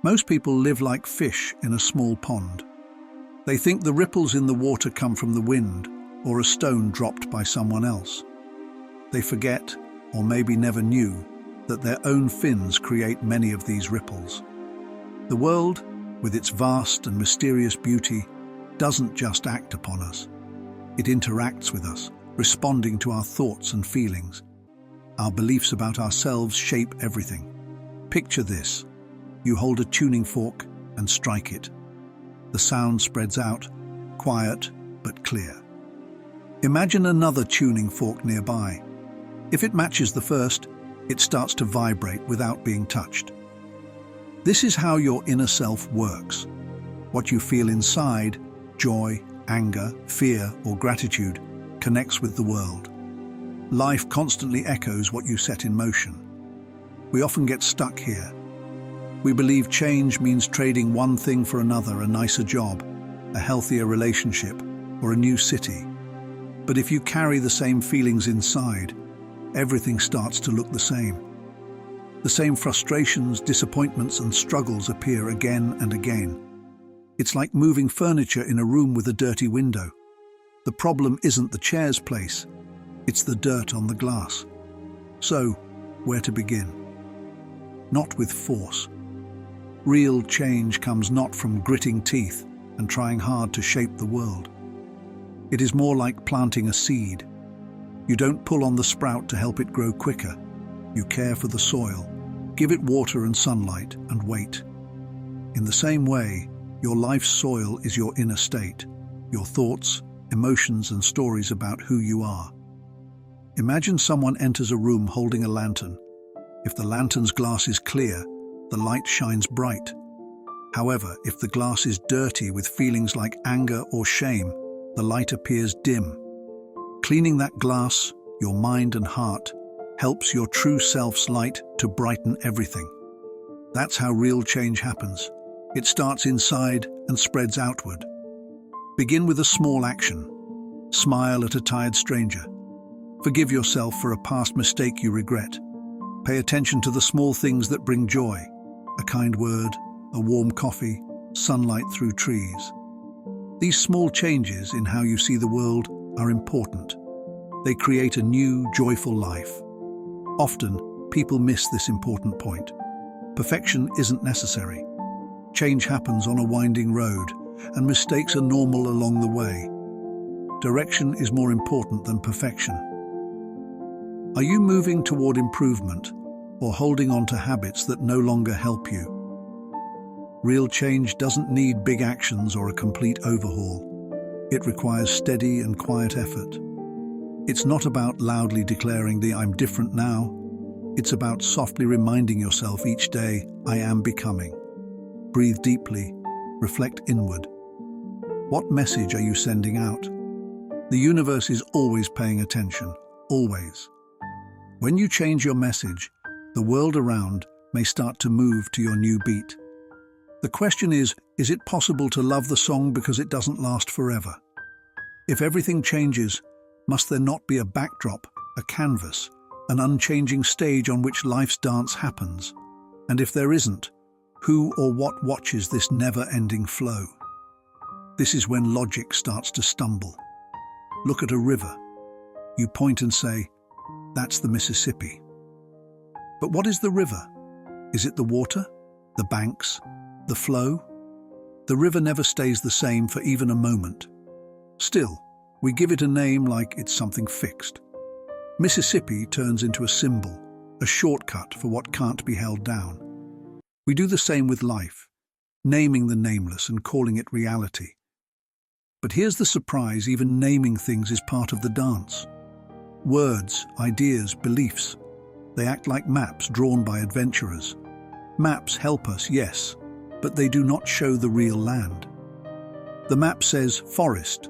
Most people live like fish in a small pond. They think the ripples in the water come from the wind or a stone dropped by someone else. They forget, or maybe never knew, that their own fins create many of these ripples. The world, with its vast and mysterious beauty, doesn't just act upon us. It interacts with us, responding to our thoughts and feelings. Our beliefs about ourselves shape everything. Picture this. You hold a tuning fork and strike it. The sound spreads out, quiet but clear. Imagine another tuning fork nearby. If it matches the first, it starts to vibrate without being touched. This is how your inner self works. What you feel inside, joy, anger, fear, or gratitude, connects with the world. Life constantly echoes what you set in motion. We often get stuck here. We believe change means trading one thing for another: a nicer job, a healthier relationship, or a new city. But if you carry the same feelings inside, everything starts to look the same. The same frustrations, disappointments, and struggles appear again and again. It's like moving furniture in a room with a dirty window. The problem isn't the chair's place, it's the dirt on the glass. So, where to begin? Not with force. Real change comes not from gritting teeth and trying hard to shape the world. It is more like planting a seed. You don't pull on the sprout to help it grow quicker. You care for the soil, give it water and sunlight, and wait. In the same way, your life's soil is your inner state, your thoughts, emotions, and stories about who you are. Imagine someone enters a room holding a lantern. If the lantern's glass is clear, the light shines bright. However, if the glass is dirty with feelings like anger or shame, the light appears dim. Cleaning that glass, your mind and heart, helps your true self's light to brighten everything. That's how real change happens. It starts inside and spreads outward. Begin with a small action. Smile at a tired stranger. Forgive yourself for a past mistake you regret. Pay attention to the small things that bring joy. A kind word, a warm coffee, sunlight through trees. These small changes in how you see the world are important. They create a new, joyful life. Often, people miss this important point. Perfection isn't necessary. Change happens on a winding road, and mistakes are normal along the way. Direction is more important than perfection. Are you moving toward improvement or holding on to habits that no longer help you? Real change doesn't need big actions or a complete overhaul. It requires steady and quiet effort. It's not about loudly declaring the "I'm different now." It's about softly reminding yourself each day, "I am becoming." Breathe deeply, reflect inward. What message are you sending out? The universe is always paying attention, always. When you change your message, the world around may start to move to your new beat. The question is it possible to love the song because it doesn't last forever? If everything changes, must there not be a backdrop, a canvas, an unchanging stage on which life's dance happens? And if there isn't, who or what watches this never-ending flow? This is when logic starts to stumble. Look at a river. You point and say, "That's the Mississippi." But what is the river? Is it the water, the banks, the flow? The river never stays the same for even a moment. Still, we give it a name like it's something fixed. Mississippi turns into a symbol, a shortcut for what can't be held down. We do the same with life, naming the nameless and calling it reality. But here's the surprise: even naming things is part of the dance. Words, ideas, beliefs, they act like maps drawn by adventurers. Maps help us, yes, but they do not show the real land. The map says forest,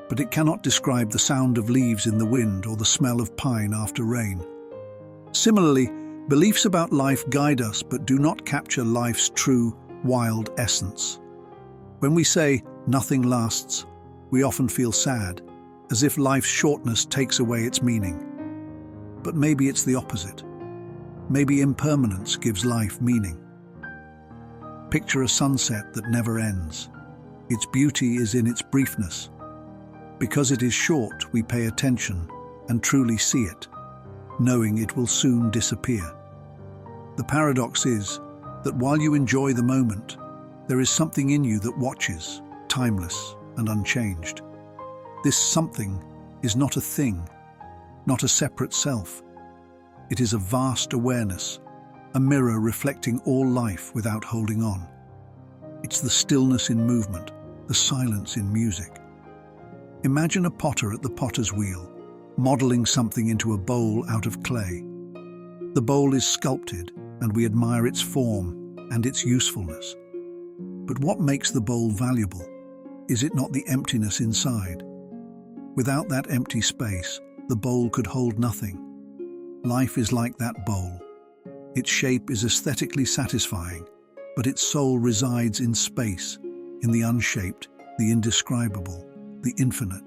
but it cannot describe the sound of leaves in the wind or the smell of pine after rain. Similarly, beliefs about life guide us but do not capture life's true, wild essence. When we say nothing lasts, we often feel sad, as if life's shortness takes away its meaning. But maybe it's the opposite. Maybe impermanence gives life meaning. Picture a sunset that never ends. Its beauty is in its briefness. Because it is short, we pay attention and truly see it, knowing it will soon disappear. The paradox is that while you enjoy the moment, there is something in you that watches, timeless and unchanged. This something is not a thing, not a separate self. It is a vast awareness, a mirror reflecting all life without holding on. It's the stillness in movement, the silence in music. Imagine a potter at the potter's wheel, modeling something into a bowl out of clay. The bowl is sculpted, and we admire its form and its usefulness. But what makes the bowl valuable? Is it not the emptiness inside? Without that empty space, the bowl could hold nothing. Life is like that bowl. Its shape is aesthetically satisfying, but its soul resides in space, in the unshaped, the indescribable, the infinite.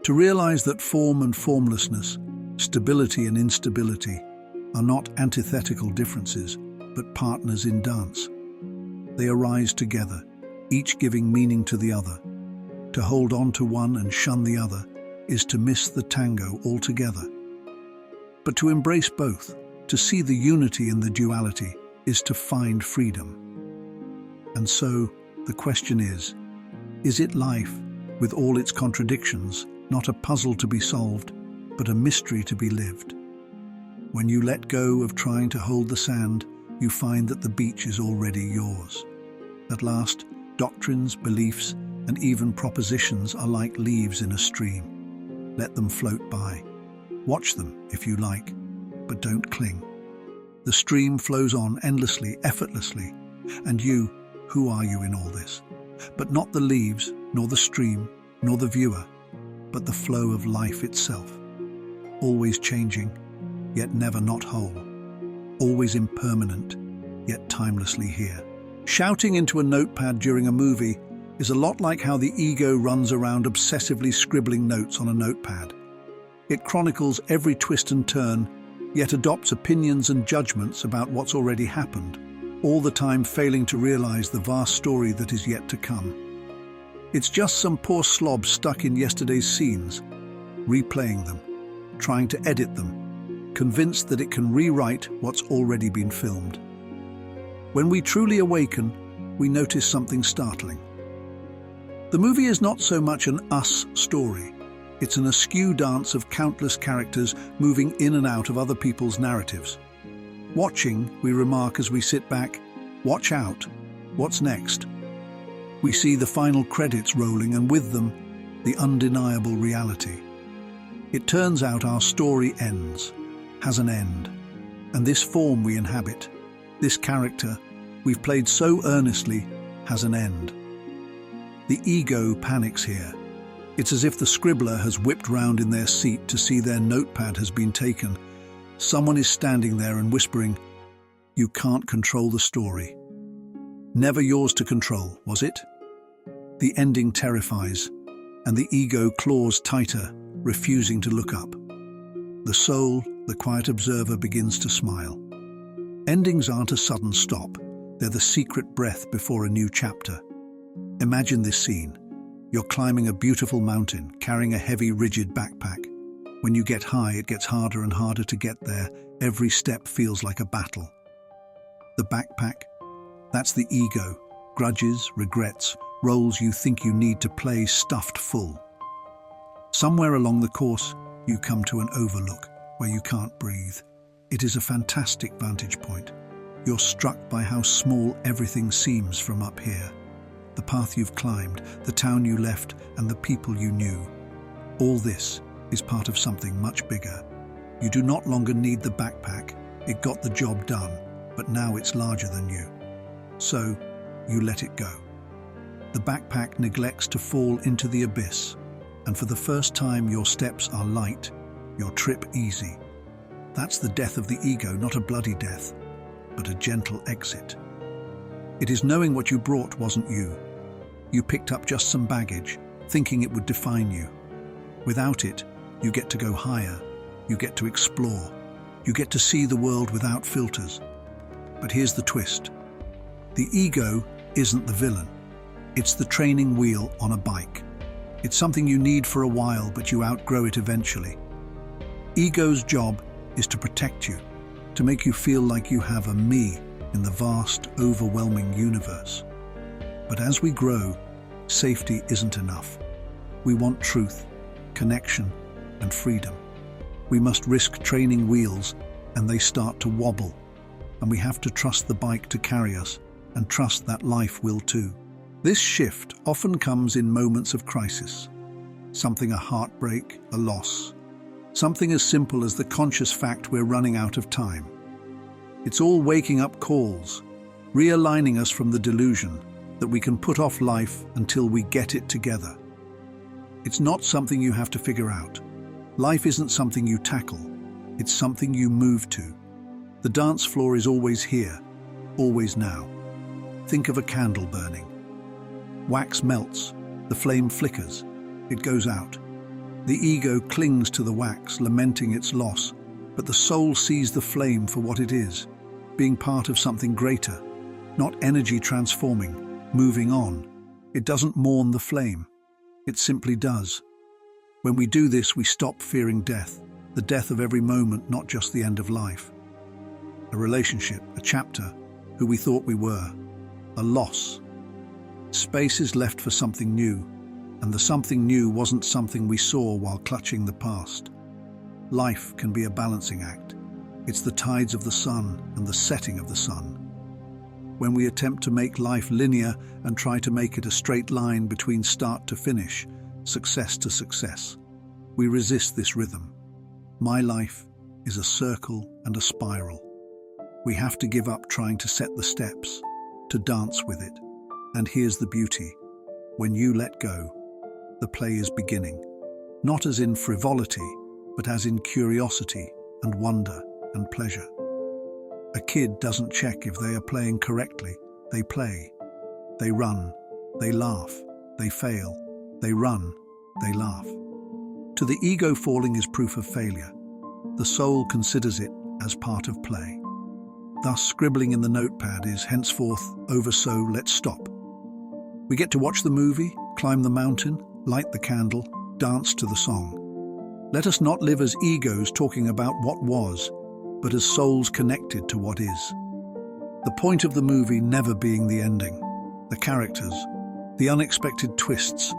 To realize that form and formlessness, stability and instability, are not antithetical differences, but partners in dance. They arise together, each giving meaning to the other. To hold on to one and shun the other is to miss the tango altogether. But to embrace both, to see the unity in the duality, is to find freedom. And so, the question is it life, with all its contradictions, not a puzzle to be solved, but a mystery to be lived? When you let go of trying to hold the sand, you find that the beach is already yours. At last, doctrines, beliefs, and even propositions are like leaves in a stream. Let them float by. Watch them, if you like, but don't cling. The stream flows on endlessly, effortlessly, and you, who are you in all this? But not the leaves, nor the stream, nor the viewer, but the flow of life itself. Always changing, yet never not whole. Always impermanent, yet timelessly here. Shouting into a notepad during a movie is a lot like how the ego runs around obsessively scribbling notes on a notepad. It chronicles every twist and turn, yet adopts opinions and judgments about what's already happened, all the time failing to realize the vast story that is yet to come. It's just some poor slob stuck in yesterday's scenes, replaying them, trying to edit them, convinced that it can rewrite what's already been filmed. When we truly awaken, we notice something startling. The movie is not so much an us story. It's an askew dance of countless characters moving in and out of other people's narratives. Watching, we remark as we sit back, watch out, what's next? We see the final credits rolling, and with them, the undeniable reality. It turns out our story ends, has an end, and this form we inhabit, this character we've played so earnestly, has an end. The ego panics here. It's as if the scribbler has whipped round in their seat to see their notepad has been taken. Someone is standing there and whispering, "You can't control the story." Never yours to control, was it? The ending terrifies, and the ego claws tighter, refusing to look up. The soul, the quiet observer, begins to smile. Endings aren't a sudden stop. They're the secret breath before a new chapter. Imagine this scene. You're climbing a beautiful mountain, carrying a heavy, rigid backpack. When you get high, it gets harder and harder to get there. Every step feels like a battle. The backpack, that's the ego. Grudges, regrets, roles you think you need to play stuffed full. Somewhere along the course, you come to an overlook where you can't breathe. It is a fantastic vantage point. You're struck by how small everything seems from up here. The path you've climbed, the town you left, and the people you knew. All this is part of something much bigger. You do not longer need the backpack. It got the job done, but now it's larger than you. So, you let it go. The backpack neglects to fall into the abyss, and for the first time your steps are light, your trip easy. That's the death of the ego, not a bloody death, but a gentle exit. It is knowing what you brought wasn't you. You picked up just some baggage, thinking it would define you. Without it, you get to go higher, you get to explore, you get to see the world without filters. But here's the twist. The ego isn't the villain. It's the training wheel on a bike. It's something you need for a while, but you outgrow it eventually. Ego's job is to protect you, to make you feel like you have a me in the vast, overwhelming universe. But as we grow, safety isn't enough. We want truth, connection, and freedom. We must risk training wheels, and they start to wobble. And we have to trust the bike to carry us, and trust that life will too. This shift often comes in moments of crisis. Something a heartbreak, a loss. Something as simple as the conscious fact we're running out of time. It's all waking up calls, realigning us from the delusion that we can put off life until we get it together. It's not something you have to figure out. Life isn't something you tackle. It's something you move to. The dance floor is always here, always now. Think of a candle burning. Wax melts, the flame flickers, it goes out. The ego clings to the wax, lamenting its loss, but the soul sees the flame for what it is, being part of something greater, not energy transforming, moving on. It doesn't mourn the flame. It simply does. When we do this, we stop fearing death, the death of every moment, not just the end of life. A relationship, a chapter, who we thought we were, a loss. Space is left for something new, and the something new wasn't something we saw while clutching the past. Life can be a balancing act. It's the tides of the sun and the setting of the sun. When we attempt to make life linear and try to make it a straight line between start to finish, success to success, we resist this rhythm. My life is a circle and a spiral. We have to give up trying to set the steps, to dance with it. And here's the beauty. When you let go, the play is beginning. Not as in frivolity, but as in curiosity and wonder and pleasure. A kid doesn't check if they are playing correctly. They play. They run. They laugh. They fail. They run. They laugh. To the ego, falling is proof of failure. The soul considers it as part of play. Thus, scribbling in the notepad is henceforth over, so let's stop. We get to watch the movie, climb the mountain, light the candle, dance to the song. Let us not live as egos talking about what was, but as souls connected to what is. The point of the movie never being the ending, the characters, the unexpected twists.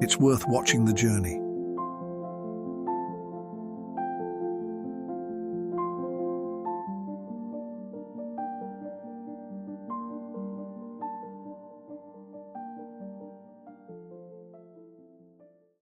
It's worth watching the journey.